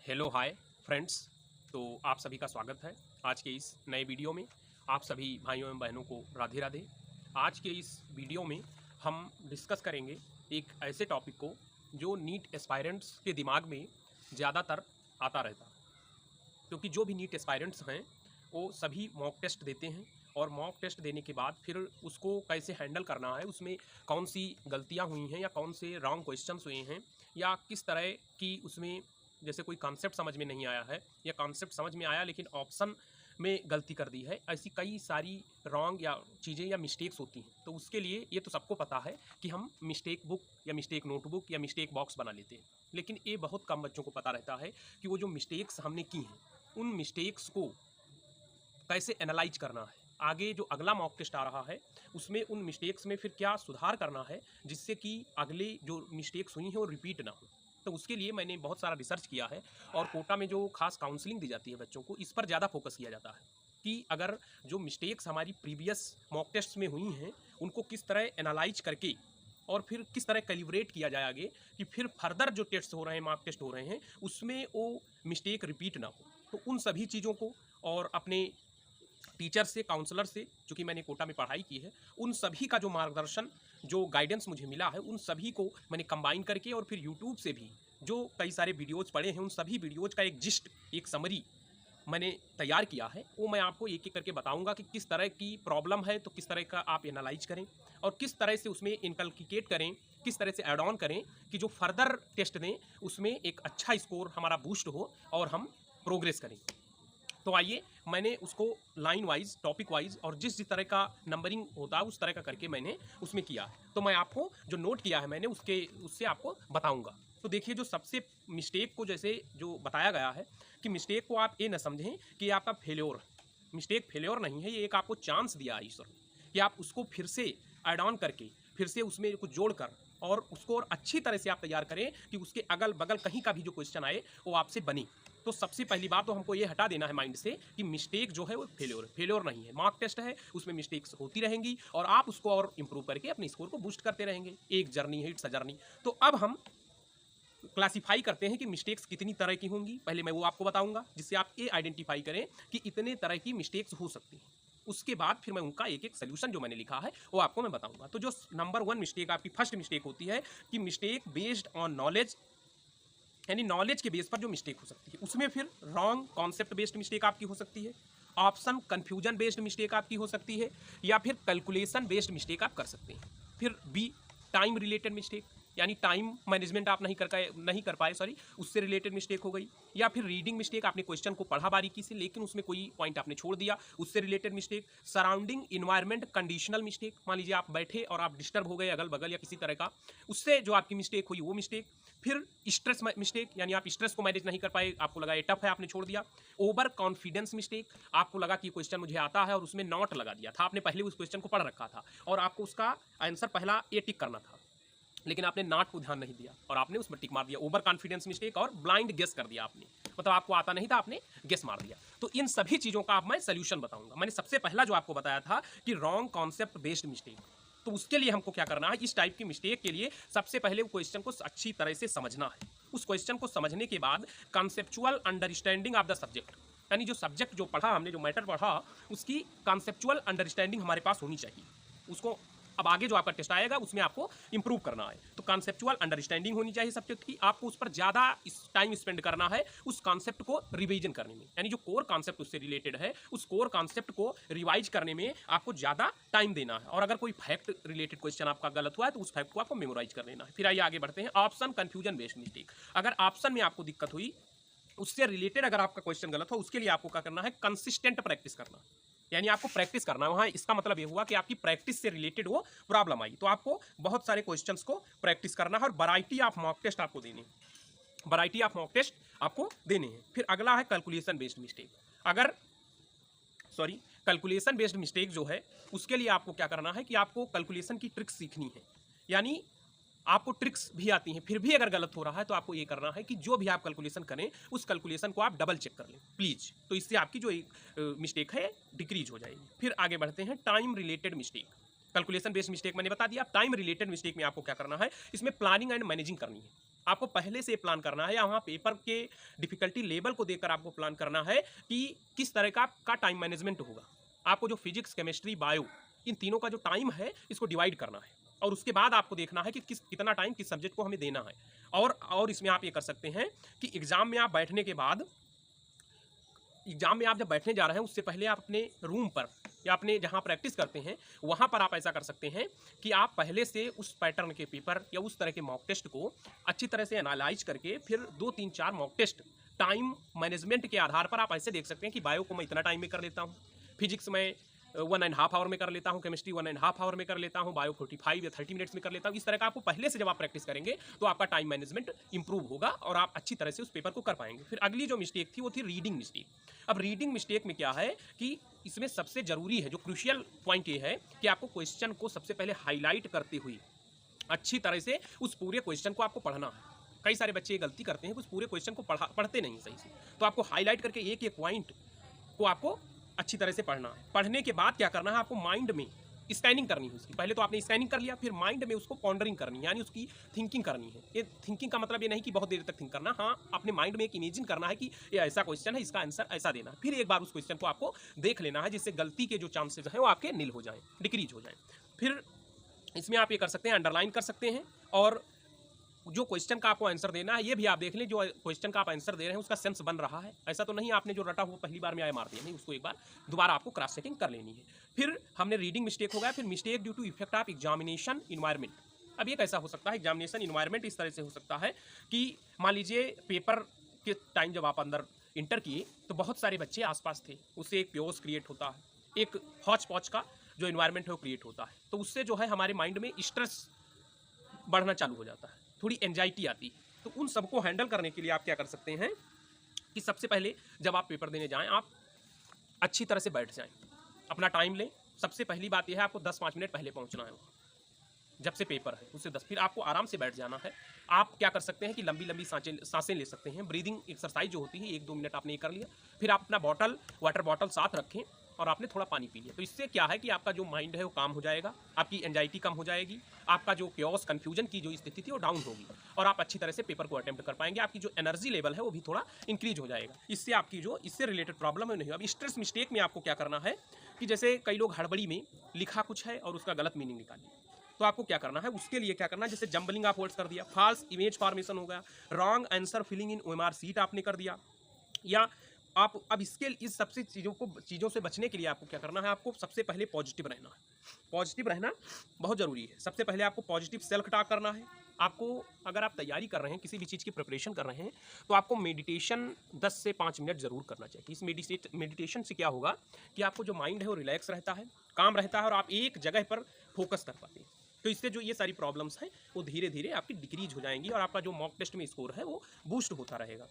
Hello hi friends. तो आप सभी का स्वागत है आज के इस नए वीडियो में। आप सभी भाइयों एवं बहनों को राधे राधे। आज के इस वीडियो में हम डिस्कस करेंगे एक ऐसे टॉपिक को जो नीट एस्पायरेंट्स के दिमाग में ज़्यादातर आता रहता है, क्योंकि जो भी नीट एस्पायरेंट्स हैं वो सभी मॉक टेस्ट देते हैं और मॉक टेस्ट देने के बाद फिर उसको कैसे हैंडल करना है, उसमें कौन सी गलतियां हुई हैं या कौन से रॉन्ग क्वेश्चंस हुए हैं या किस तरह की उसमें जैसे कोई कॉन्सेप्ट समझ में नहीं आया है या कॉन्सेप्ट समझ में आया लेकिन ऑप्शन में गलती कर दी है, ऐसी कई सारी रॉन्ग या चीज़ें या मिस्टेक्स होती हैं। तो उसके लिए ये तो सबको पता है कि हम मिस्टेक बुक या मिस्टेक नोटबुक या मिस्टेक बॉक्स बना लेते हैं, लेकिन ये बहुत कम बच्चों को पता रहता है कि वो जो मिस्टेक्स हमने की हैं उन मिस्टेक्स को कैसे एनालाइज करना है। आगे जो अगला मॉक टेस्ट आ रहा है उसमें उन मिस्टेक्स में फिर क्या सुधार करना है जिससे कि अगले जो मिस्टेक्स हुई हैं वो रिपीट ना हो। तो उसके लिए मैंने बहुत सारा रिसर्च किया है और कोटा में जो खास काउंसलिंग दी जाती है बच्चों को, इस पर ज़्यादा फोकस किया जाता है कि अगर जो मिस्टेक्स हमारी प्रीवियस मॉक टेस्ट में हुई हैं उनको किस तरह एनालाइज करके और फिर किस तरह कैलिब्रेट किया जाए आगे कि फिर फर्दर जो टेस्ट हो रहे हैं, मॉक टेस्ट हो रहे हैं, उसमें वो मिस्टेक रिपीट ना हो। तो उन सभी चीज़ों को और अपने टीचर से, काउंसलर से, चूँकि मैंने कोटा में पढ़ाई की है, उन सभी का जो मार्गदर्शन, जो गाइडेंस मुझे मिला है, उन सभी को मैंने कंबाइन करके और फिर यूट्यूब से भी जो कई सारे वीडियोज़ पड़े हैं उन सभी वीडियोज़ का एक जिस्ट, एक समरी मैंने तैयार किया है। वो मैं आपको एक-एक करके बताऊँगा कि किस तरह की प्रॉब्लम है तो किस तरह का आप एनालाइज करें और किस तरह से उसमें इनकलकिकेट करें, किस तरह से ऐड ऑन करें कि जो फर्दर टेस्ट दें उसमें एक अच्छा स्कोर हमारा बूस्ट हो और हम प्रोग्रेस करें। तो आइए, मैंने उसको लाइन वाइज, टॉपिक वाइज और जिस जिस तरह का नंबरिंग होता है उस तरह का करके मैंने उसमें किया है। तो मैं आपको जो नोट किया है मैंने उससे आपको बताऊंगा। तो देखिए, जो सबसे मिस्टेक को जैसे जो बताया गया है कि मिस्टेक को आप ये ना समझें कि आपका फेल्योर, मिस्टेक फेल्योर नहीं है, ये एक आपको चांस दिया है ईश्वर ने कि आप उसको फिर से ऐड ऑन करके, फिर से उसमें कुछ जोड़कर और उसको और अच्छी तरह से आप तैयार करें कि उसके अगल बगल कहीं का भी जो क्वेश्चन आए वो आपसे बने। तो सबसे पहली बात तो हमको ये हटा देना है माइंड से कि मिस्टेक जो है वो फेल्योर नहीं है। मार्क टेस्ट है, उसमें मिस्टेक्स होती रहेंगी और आप उसको और इंप्रूव करके अपने स्कोर को बूस्ट करते रहेंगे। एक जर्नी है, इट्स अ जर्नी। तो अब हम क्लासिफाई करते हैं कि मिस्टेक्स कितनी तरह की होंगी। पहले मैं वो आपको बताऊंगा जिससे आप ये आइडेंटिफाई करें कि इतने तरह की मिस्टेक्स हो सकती हैं। उसके बाद फिर मैं उनका एक एक सोल्यूशन जो मैंने लिखा है वो आपको मैं बताऊंगा। तो जो नंबर 1 मिस्टेक, आपकी फर्स्ट मिस्टेक होती है कि मिस्टेक बेस्ड ऑन नॉलेज, यानी नॉलेज के बेस पर जो मिस्टेक हो सकती है उसमें फिर रॉन्ग कॉन्सेप्ट बेस्ड मिस्टेक आपकी हो सकती है, ऑप्शन कन्फ्यूजन बेस्ड मिस्टेक आपकी हो सकती है, या फिर कैलकुलेशन बेस्ड मिस्टेक आप कर सकते हैं। फिर बी, टाइम रिलेटेड मिस्टेक, यानी टाइम मैनेजमेंट आप नहीं कर पाए, सॉरी, उससे रिलेटेड मिस्टेक हो गई। या फिर रीडिंग मिस्टेक, आपने क्वेश्चन को पढ़ा बारीकी से लेकिन उसमें कोई पॉइंट आपने छोड़ दिया, उससे related mistake. Surrounding environment conditional mistake, मान लीजिए आप बैठे और आप डिस्टर्ब हो गए अगल बगल या किसी तरह का, उससे जो आपकी मिस्टेक हुई वो मिस्टेक। फिर स्ट्रेस मिस्टेक, यानी आप स्ट्रेस को मैनेज नहीं कर पाए, आपको लगा ये टफ है, आपने छोड़ दिया। ओवर कॉन्फिडेंस मिस्टेक, आपको लगा कि क्वेश्चन मुझे आता है और उसमें नॉट लगा दिया था, आपने पहले उस क्वेश्चन को पढ़ रखा था और आपको उसका आंसर पहला ए टिक करना था लेकिन आपने नॉट को ध्यान नहीं दिया और आपने उसमें टिक मार दिया। ओवर कॉन्फिडेंस मिस्टेक और ब्लाइंड गेस कर दिया आपने, मतलब आपको आता नहीं था, आपने गेस मार दिया। तो इन सभी चीज़ों का अब मैं सोल्यूशन बताऊंगा। मैंने सबसे पहला जो आपको बताया था कि रॉन्ग कॉन्सेप्ट बेस्ड मिस्टेक, तो उसके लिए हमको क्या करना है, इस टाइप की मिस्टेक के लिए सबसे पहले वो क्वेश्चन को अच्छी तरह से समझना है। उस क्वेश्चन को समझने के बाद conceptual understanding of the subject, यानी जो सब्जेक्ट जो पढ़ा हमने, जो मैटर पढ़ा, उसकी कॉन्सेप्चुअल अंडरस्टैंडिंग हमारे पास होनी चाहिए। उसको अब आगे जो आपका टेस्ट आएगा उसमें आपको इंप्रूव करना है। तो कॉन्सेप्चुअल अंडरस्टैंडिंग होनी चाहिए सब्जेक्ट की, आपको उस पर ज़्यादा टाइम स्पेंड करना है उस कॉन्सेप्ट को रिवीजन करने में, यानी जो कोर कॉन्सेप्ट उससे रिलेटेड है उस कोर कॉन्सेप्ट को रिवाइज करने में आपको ज़्यादा टाइम देना है। और अगर कोई फैक्ट रिलेटेड क्वेश्चन आपका गलत हुआ है तो उस फैक्ट को आपको मेमोराइज कर लेना है। फिर आइए आगे बढ़ते हैं, ऑप्शन कन्फ्यूजन बेस्ड मिस्टेक। अगर ऑप्शन में आपको दिक्कत हुई, उससे रिलेटेड अगर आपका क्वेश्चन गलत हो, उसके लिए आपको क्या करना है, कंसिस्टेंट प्रैक्टिस करना, यानी आपको प्रैक्टिस करना है वहाँ। इसका मतलब ये हुआ कि आपकी प्रैक्टिस से रिलेटेड वो प्रॉब्लम आई, तो आपको बहुत सारे क्वेश्चंस को प्रैक्टिस करना है और वैरायटी ऑफ मॉक टेस्ट आपको देने हैं, वैरायटी ऑफ मॉक टेस्ट आपको देने हैं। फिर अगला है कैलकुलेशन बेस्ड मिस्टेक। अगर कैलकुलेशन बेस्ड मिस्टेक जो है उसके लिए आपको क्या करना है कि आपको कैलकुलेशन की ट्रिक्स सीखनी है, यानी आपको ट्रिक्स भी आती हैं, फिर भी अगर गलत हो रहा है तो आपको ये करना है कि जो भी आप कैलकुलेशन करें उस कैलकुलेशन को आप डबल चेक कर लें प्लीज़। तो इससे आपकी जो एक मिस्टेक है डिक्रीज हो जाएगी। फिर आगे बढ़ते हैं, time related mistake. Calculation based mistake मैंने बता दिया। टाइम रिलेटेड मिस्टेक में आपको क्या करना है, इसमें प्लानिंग एंड मैनेजिंग करनी है। आपको पहले से प्लान करना है, या वहाँ पेपर के डिफिकल्टी लेवल को देखकर आपको प्लान करना है कि किस तरह का टाइम मैनेजमेंट होगा। आपको जो फिजिक्स, केमिस्ट्री, बायो, इन तीनों का जो टाइम है इसको डिवाइड करना है, और उसके बाद आपको देखना है कि कितना टाइम किस सब्जेक्ट को हमें देना है। और इसमें आप ये कर सकते हैं कि एग्जाम में आप बैठने के बाद, एग्जाम में आप जब बैठने जा रहे हैं उससे पहले आप अपने रूम पर या अपने जहाँ प्रैक्टिस करते हैं वहाँ पर आप ऐसा कर सकते हैं कि आप पहले से उस पैटर्न के पेपर या उस तरह के मॉक टेस्ट को अच्छी तरह से एनालाइज करके फिर 2-3-4 मॉक टेस्ट टाइम मैनेजमेंट के आधार पर आप ऐसे देख सकते हैं कि बायो को मैं इतना टाइम में कर लेता हूँ, फिजिक्स में 1.5 आवर में कर लेता हूँ, केमिस्ट्री 1.5 आवर में कर लेता हूँ, बायो 45 या 30 मिनट्स में कर लेता हूँ। इस तरह का आपको पहले से जब आप प्रैक्टिस करेंगे तो आपका टाइम मैनेजमेंट इंप्रूव होगा और आप अच्छी तरह से उस पेपर को कर पाएंगे। फिर अगली जो मिस्टेक थी वो थी रीडिंग मिस्टेक। अब रीडिंग मिस्टेक में क्या है कि इसमें सबसे ज़रूरी है, जो क्रूशियल पॉइंट ये है कि आपको क्वेश्चन को सबसे पहले हाईलाइट करते हुए अच्छी तरह से उस पूरे क्वेश्चन को आपको पढ़ना है। कई सारे बच्चे ये गलती करते हैं कि उस पूरे क्वेश्चन को पढ़ते नहीं सही से, तो आपको हाईलाइट करके एक एक पॉइंट को आपको अच्छी तरह से पढ़ना है। पढ़ने के बाद क्या करना है, आपको माइंड में स्कैनिंग करनी है उसकी। पहले तो आपने स्कैनिंग कर लिया, फिर माइंड में उसको पॉन्डरिंग करनी है, यानी उसकी थिंकिंग करनी है। ये थिंकिंग का मतलब ये नहीं कि बहुत देर तक थिंक करना, हाँ अपने माइंड में एक इमेजिन करना है कि ये ऐसा क्वेश्चन है, इसका आंसर ऐसा देना है। फिर एक बार उस क्वेश्चन को आपको देख लेना है, जिससे गलती के जो चांसेस हैं वो आपके नील हो जाएं, डिक्रीज हो जाएं। फिर इसमें आप ये कर सकते हैं, अंडरलाइन कर सकते हैं, और जो क्वेश्चन का आपको आंसर देना है ये भी आप देख लें, जो क्वेश्चन का आप आंसर दे रहे हैं उसका सेंस बन रहा है। ऐसा तो नहीं आपने जो रटा हुआ पहली बार में आए मार दिया, नहीं, उसको एक बार दोबारा आपको क्रॉस चेकिंग कर लेनी है। फिर हमने रीडिंग मिस्टेक हो गया। फिर mistake due to effect of examination environment. अब ये कैसा हो सकता है, एग्जामिनेशन इन्वायरमेंट इस तरह से हो सकता है कि मान लीजिए पेपर के टाइम जब आप अंदर इंटर किए तो बहुत सारे बच्चे आसपास थे, उससे एक प्योस क्रिएट होता है, एक हौच पौच का जो इन्वायरमेंट है वो क्रिएट होता है। तो उससे जो है हमारे माइंड में स्ट्रेस बढ़ना चालू हो जाता है, थोड़ी एंजाइटी आती है। तो उन सबको हैंडल करने के लिए आप क्या कर सकते हैं कि सबसे पहले जब आप पेपर देने जाएं आप अच्छी तरह से बैठ जाएं, अपना टाइम लें। सबसे पहली बात यह है आपको 10-5 मिनट पहले पहुंचना है वहाँ, जब से पेपर है उससे 10, फिर आपको आराम से बैठ जाना है। आप क्या कर सकते हैं कि लंबी लंबी सांसें ले सकते हैं। ब्रीदिंग एक्सरसाइज जो होती है 1-2 मिनट आपने ये कर लिया। फिर आप अपना वाटर बॉटल साथ रखें और आपने थोड़ा पानी पी लिया। तो इससे क्या है कि आपका जो माइंड है वो काम हो जाएगा, आपकी एंजाइटी कम हो जाएगी, आपका जो क्योस कन्फ्यूजन की जो स्थिति थी वो डाउन होगी और आप अच्छी तरह से पेपर को अटेम्प्ट कर पाएंगे। आपकी जो एनर्जी लेवल है वो भी थोड़ा इंक्रीज हो जाएगा। इससे आपकी जो इससे रिलेटेड प्रॉब्लम है नहीं। अब स्ट्रेस मिस्टेक में आपको क्या करना है कि जैसे कई लोग हड़बड़ी में लिखा कुछ है और उसका गलत मीनिंग निकाल लिया, तो आपको क्या करना है, उसके लिए क्या करना है, जैसे जंबलिंग आप वर्ड्स कर दिया, फॉल्स इमेज फॉर्मेशन हो गया, wrong answer filling in OMR sheet आपने कर दिया, या आप अब इस सबसे चीज़ों से बचने के लिए आपको क्या करना है, आपको सबसे पहले पॉजिटिव रहना है। पॉजिटिव रहना बहुत ज़रूरी है। सबसे पहले आपको पॉजिटिव सेल्फ टॉक करना है। आपको अगर आप तैयारी कर रहे हैं, किसी भी चीज़ की प्रिपरेशन कर रहे हैं, तो आपको मेडिटेशन 10 से 5 मिनट ज़रूर करना चाहिए। इस मेडिटेशन से क्या होगा कि आपको जो माइंड है वो रिलैक्स रहता है, काम रहता है और आप एक जगह पर फोकस कर पाते हैं। तो इससे जो ये सारी प्रॉब्लम्स हैं वो धीरे धीरे आपकी डिक्रीज हो जाएंगी और आपका जो मॉक टेस्ट में स्कोर है वो बूस्ट होता रहेगा।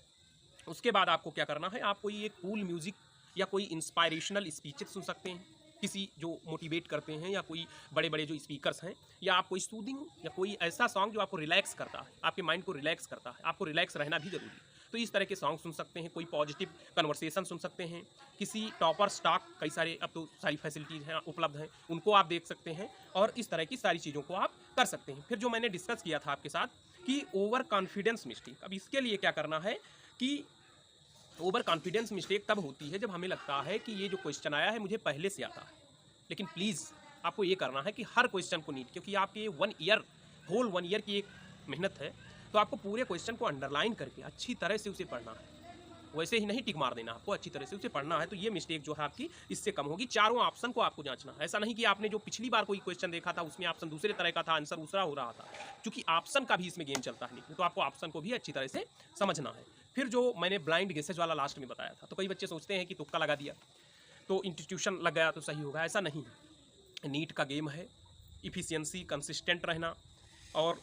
उसके बाद आपको क्या करना है, आप कोई एक कूल म्यूज़िक या कोई इंस्पायरेशनल स्पीचेस सुन सकते हैं, किसी जो मोटिवेट करते हैं, या कोई बड़े बड़े जो स्पीकर्स हैं, या आप कोई सूदिंग या कोई ऐसा सॉन्ग जो आपको रिलैक्स करता है, आपके माइंड को रिलैक्स करता है। आपको रिलैक्स रहना भी ज़रूरी है, तो इस तरह के सॉन्ग सुन सकते हैं। कोई पॉजिटिव कन्वर्सेशन सुन सकते हैं, किसी टॉपर स्टॉक, कई सारे अब तो सारी फैसिलिटीज़ हैं उपलब्ध हैं, उनको आप देख सकते हैं और इस तरह की सारी चीज़ों को आप कर सकते हैं। फिर जो मैंने डिस्कस किया था आपके साथ कि ओवर कॉन्फिडेंस मिस्टेक, अब इसके लिए क्या करना है कि ओवर कॉन्फिडेंस मिस्टेक तब होती है जब हमें लगता है कि ये जो क्वेश्चन आया है मुझे पहले से आता है। लेकिन प्लीज़ आपको ये करना है कि हर क्वेश्चन को नीट, क्योंकि आपके होल 1 ईयर की एक मेहनत है, तो आपको पूरे क्वेश्चन को अंडरलाइन करके अच्छी तरह से उसे पढ़ना है। वैसे ही नहीं टिक मार देना, आपको अच्छी तरह से उसे पढ़ना है। तो ये मिस्टेक जो है आपकी इससे कम होगी। चारों ऑप्शन को आपको जांचना है। ऐसा नहीं कि आपने जो पिछली बार कोई क्वेश्चन देखा था उसमें ऑप्शन दूसरे तरह का था, आंसर दूसरा हो रहा था, क्योंकि ऑप्शन का भी इसमें गेम चलता है। तो आपको ऑप्शन को भी अच्छी तरह से समझना है। फिर जो मैंने ब्लाइंड गेसेज वाला लास्ट में बताया था, तो कई बच्चे सोचते हैं कि तुक्का लगा दिया तो इंस्टीट्यूशन लग गया तो सही होगा, ऐसा नहीं है। नीट का गेम है, इफिशियंसी, कंसिस्टेंट रहना और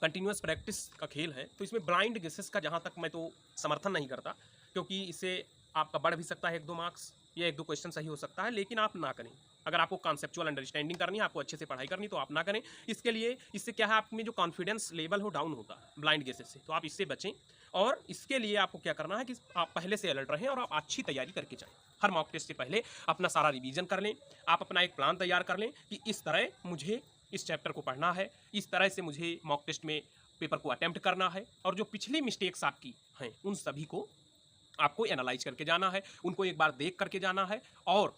कंटिन्यूस प्रैक्टिस का खेल है। तो इसमें ब्लाइंड गेसेस का जहाँ तक मैं तो समर्थन नहीं करता, क्योंकि इससे आपका बढ़ भी सकता है 1-2 मार्क्स या 1-2 क्वेश्चन सही हो सकता है, लेकिन आप ना करें। अगर आपको कॉन्सेप्चुअल अंडरस्टैंडिंग करनी है, आपको अच्छे से पढ़ाई करनी, तो आप ना करें। इसके लिए इससे क्या है, आप में जो कॉन्फिडेंस लेवल हो डाउन होता है ब्लाइंड गेसेस से, तो आप इससे बचें। और इसके लिए आपको क्या करना है कि आप पहले से अलर्ट रहें और आप अच्छी तैयारी करके जाएँ। हर मॉक टेस्ट से पहले अपना सारा रिवीजन कर लें, आप अपना एक प्लान तैयार कर लें कि इस तरह मुझे इस चैप्टर को पढ़ना है, इस तरह से मुझे मॉक टेस्ट में पेपर को अटेम्प्ट करना है और जो पिछली मिस्टेक्स आपकी हैं उन सभी को आपको एनालाइज करके जाना है, उनको एक बार देख करके जाना है। और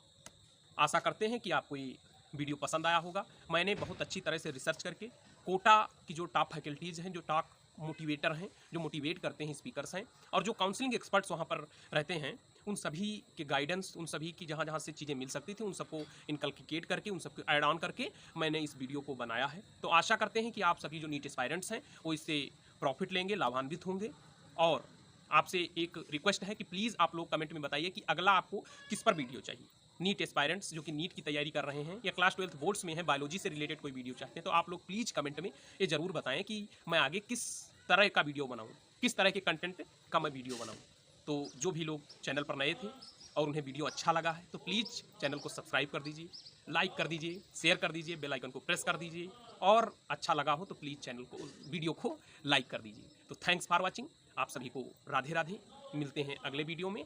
आशा करते हैं कि आपको ये वीडियो पसंद आया होगा। मैंने बहुत अच्छी तरह से रिसर्च करके कोटा की जो टॉप फैकल्टीज़ हैं, जो टॉप मोटिवेटर हैं, जो मोटिवेट करते हैं स्पीकर्स हैं, और जो काउंसलिंग एक्सपर्ट्स वहाँ पर रहते हैं, उन सभी के गाइडेंस, उन सभी की जहाँ जहाँ से चीज़ें मिल सकती थी उन सबको इनकलकेट करके, उन सबको ऐड ऑन करके मैंने इस वीडियो को बनाया है। तो आशा करते हैं कि आप सभी जो नीट एस्पायरेंट्स हैं वो इससे प्रॉफिट लेंगे, लाभान्वित होंगे। और आपसे एक रिक्वेस्ट है कि प्लीज़ आप लोग कमेंट में बताइए कि अगला आपको किस पर वीडियो चाहिए। नीट एस्पायरेंट्स जो कि नीट की तैयारी कर रहे हैं या क्लास 12 बोर्ड्स में हैं, बायोलॉजी से रिलेटेड कोई वीडियो चाहते हैं, तो आप लोग प्लीज़ कमेंट में ये ज़रूर बताएं कि मैं आगे किस तरह का वीडियो बनाऊं, किस तरह के कंटेंट का मैं वीडियो बनाऊं। तो जो भी लोग चैनल पर नए थे और उन्हें वीडियो अच्छा लगा है तो प्लीज़ चैनल को सब्सक्राइब कर दीजिए, लाइक कर दीजिए, शेयर कर दीजिए, बेल आइकन को प्रेस कर दीजिए, और अच्छा लगा हो तो प्लीज़ चैनल को, वीडियो को लाइक कर दीजिए। तो थैंक्स फॉर वॉचिंग। आप सभी को राधे राधे। मिलते हैं अगले वीडियो में।